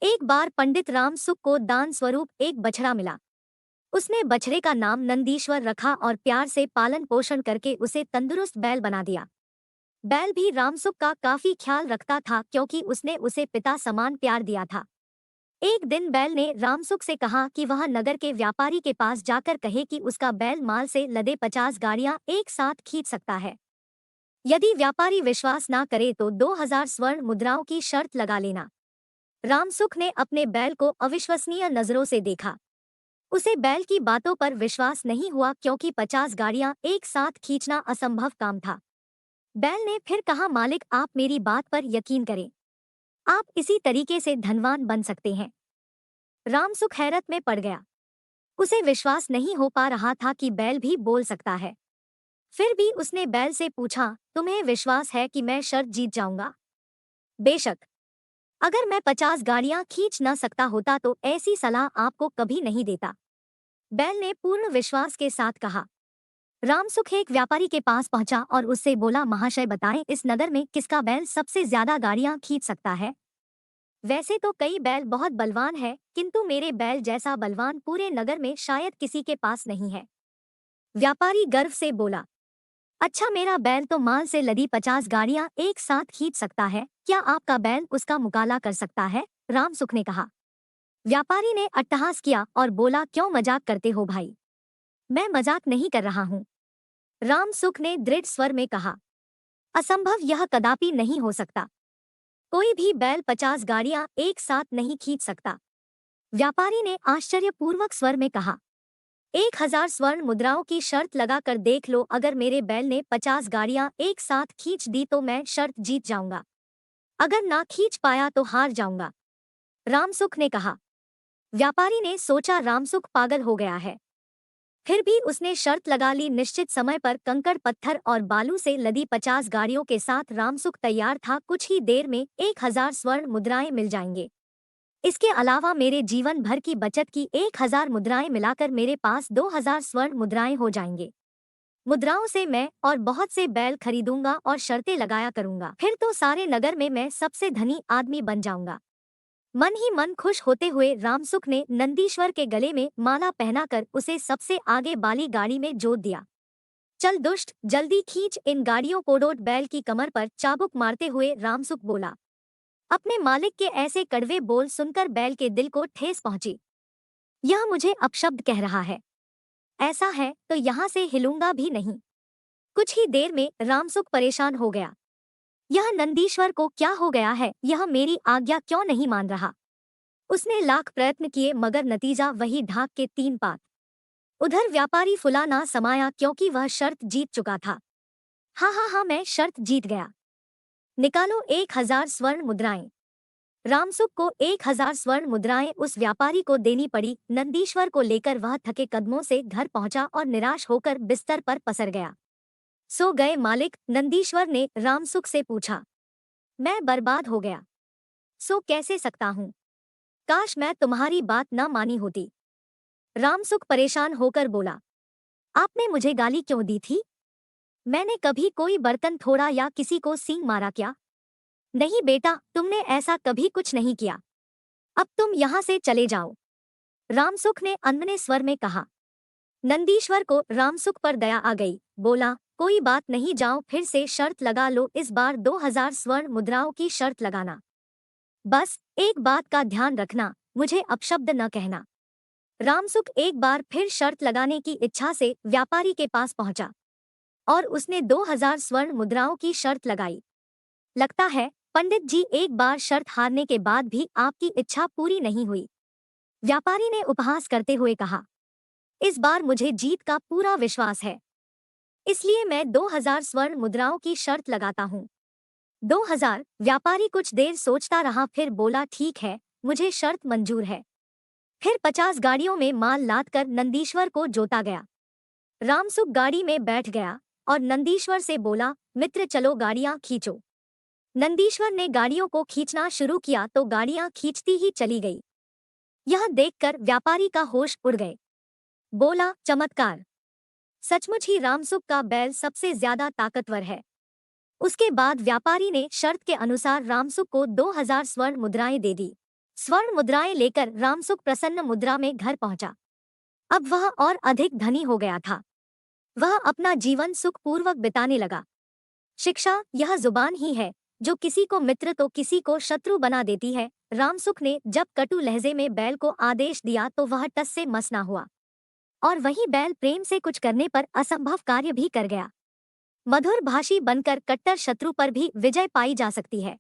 एक बार पंडित रामसुख को दान स्वरूप एक बछड़ा मिला। उसने बछड़े का नाम नंदीश्वर रखा और प्यार से पालन पोषण करके उसे तंदुरुस्त बैल बना दिया। बैल भी रामसुख का काफी ख्याल रखता था क्योंकि उसने उसे पिता समान प्यार दिया था। एक दिन बैल ने रामसुख से कहा कि वह नगर के व्यापारी के पास जाकर कहे कि उसका बैल माल से लदे 50 गाड़ियां एक साथ खींच सकता है। यदि व्यापारी विश्वास ना करे तो 2000 स्वर्ण मुद्राओं की शर्त लगा लेना। रामसुख ने अपने बैल को अविश्वसनीय नजरों से देखा। उसे बैल की बातों पर विश्वास नहीं हुआ क्योंकि 50 गाड़ियां एक साथ खींचना असंभव काम था। बैल ने फिर कहा, मालिक आप मेरी बात पर यकीन करें। आप इसी तरीके से धनवान बन सकते हैं। रामसुख हैरत में पड़ गया। उसे विश्वास नहीं हो पा रहा था कि बैल भी बोल सकता है। फिर भी उसने बैल से पूछा, तुम्हें विश्वास है कि मैं शर्त जीत जाऊंगा? बेशक। अगर मैं 50 गाड़ियां खींच न सकता होता तो ऐसी सलाह आपको कभी नहीं देता। बैल ने पूर्ण विश्वास के साथ कहा। रामसुख एक व्यापारी के पास पहुंचा और उससे बोला, महाशय बताएं इस नगर में किसका बैल सबसे ज्यादा गाड़ियां खींच सकता है? वैसे तो कई बैल बहुत बलवान है, किंतु मेरे बैल जैसा बलवान पूरे नगर में शायद किसी के पास नहीं है। व्यापारी गर्व से बोला, अच्छा मेरा बैल तो माल से लदी 50 गाड़ियां एक साथ खींच सकता है, क्या आपका बैल उसका मुकाबला कर सकता है? रामसुख ने कहा। व्यापारी ने अट्टहास किया और बोला, क्यों मजाक करते हो भाई? मैं मजाक नहीं कर रहा हूँ। रामसुख ने दृढ़ स्वर में कहा, असंभव, यह कदापि नहीं हो सकता। कोई भी बैल 50 गाड़ियां एक साथ नहीं खींच सकता। व्यापारी ने आश्चर्यपूर्वक स्वर में कहा, 1000 स्वर्ण मुद्राओं की शर्त लगाकर देख लो, अगर मेरे बैल ने 50 गाड़ियां एक साथ खींच दी तो मैं शर्त जीत जाऊंगा, अगर ना खींच पाया तो हार जाऊंगा। रामसुख ने कहा। व्यापारी ने सोचा रामसुख पागल हो गया है। फिर भी उसने शर्त लगा ली। निश्चित समय पर कंकड़ पत्थर और बालू से लदी 50 गाड़ियों के साथ रामसुख तैयार था। कुछ ही देर में 1000 स्वर्ण मुद्राएं मिल जाएंगे। इसके अलावा मेरे जीवन भर की बचत की 1000 मुद्राएं मिलाकर मेरे पास 2000 स्वर्ण मुद्राएं हो जाएंगे। मुद्राओं से मैं और बहुत से बैल खरीदूंगा और शर्तें लगाया करूंगा, फिर तो सारे नगर में मैं सबसे धनी आदमी बन जाऊंगा। मन ही मन खुश होते हुए रामसुख ने नंदीश्वर के गले में माला पहनाकर उसे सबसे आगे वाली गाड़ी में जोत दिया। चल दुष्ट, जल्दी खींच इन गाड़ियों को। डोट बैल की कमर पर चाबुक मारते हुए रामसुख बोला। अपने मालिक के ऐसे कड़वे बोल सुनकर बैल के दिल को ठेस पहुंची। यह मुझे अपशब्द कह रहा है। ऐसा है तो यहाँ से हिलूंगा भी नहीं। कुछ ही देर में रामसुख परेशान हो गया। यह नंदीश्वर को क्या हो गया है? यह मेरी आज्ञा क्यों नहीं मान रहा? उसने लाख प्रयत्न किए मगर नतीजा वही, ढाक के 3 पात। उधर व्यापारी फुला ना समाया क्योंकि वह शर्त जीत चुका था। हाँ, मैं शर्त जीत गया। निकालो 1000 स्वर्ण मुद्राएं। रामसुख को 1000 स्वर्ण मुद्राएं उस व्यापारी को देनी पड़ी। नंदीश्वर को लेकर वह थके कदमों से घर पहुंचा और निराश होकर बिस्तर पर पसर गया। सो गए मालिक? नंदीश्वर ने रामसुख से पूछा। मैं बर्बाद हो गया। सो कैसे सकता हूँ? काश मैं तुम्हारी बात न मानी होती। रामसुख परेशान होकर बोला। आपने मुझे गाली क्यों दी थी? मैंने कभी कोई बर्तन थोड़ा या किसी को सींग मारा क्या? नहीं बेटा, तुमने ऐसा कभी कुछ नहीं किया। अब तुम यहाँ से चले जाओ, रामसुख ने अनमने स्वर में कहा। नंदीश्वर को रामसुख पर दया आ गई। बोला, कोई बात नहीं, जाओ फिर से शर्त लगा लो। इस बार 2000 स्वर्ण मुद्राओं की शर्त लगाना। बस एक बात का ध्यान रखना, मुझे अपशब्द न कहना। रामसुख एक बार फिर शर्त लगाने की इच्छा से व्यापारी के पास पहुंचा और उसने 2000 स्वर्ण मुद्राओं की शर्त लगाई। लगता है पंडित जी, एक बार शर्त हारने के बाद भी आपकी इच्छा पूरी नहीं हुई, व्यापारी ने उपहास करते हुए कहा। इस बार मुझे जीत का पूरा विश्वास है, इसलिए मैं 2000 स्वर्ण मुद्राओं की शर्त लगाता हूँ। 2000? व्यापारी कुछ देर सोचता रहा, फिर बोला, ठीक है, मुझे शर्त मंजूर है। फिर 50 गाड़ियों में माल लादकर नंदीश्वर को जोता गया। रामसुख गाड़ी में बैठ गया और नंदीश्वर से बोला, मित्र चलो गाड़ियां खींचो। नंदीश्वर ने गाड़ियों को खींचना शुरू किया तो गाड़ियां खींचती ही चली गई। यह देखकर व्यापारी का होश उड़ गए। बोला, चमत्कार! सचमुच ही रामसुख का बैल सबसे ज्यादा ताकतवर है। उसके बाद व्यापारी ने शर्त के अनुसार रामसुख को 2000 स्वर्ण मुद्राएं दे दी। स्वर्ण मुद्राएं लेकर रामसुख प्रसन्न मुद्रा में घर पहुंचा। अब वह और अधिक धनी हो गया था। वह अपना जीवन सुखपूर्वक बिताने लगा। शिक्षा यह जुबान ही है जो किसी को मित्र तो किसी को शत्रु बना देती है। रामसुख ने जब कटु लहजे में बैल को आदेश दिया तो वह टस से मस ना हुआ, और वही बैल प्रेम से कुछ करने पर असंभव कार्य भी कर गया। मधुर भाषी बनकर कट्टर शत्रु पर भी विजय पाई जा सकती है।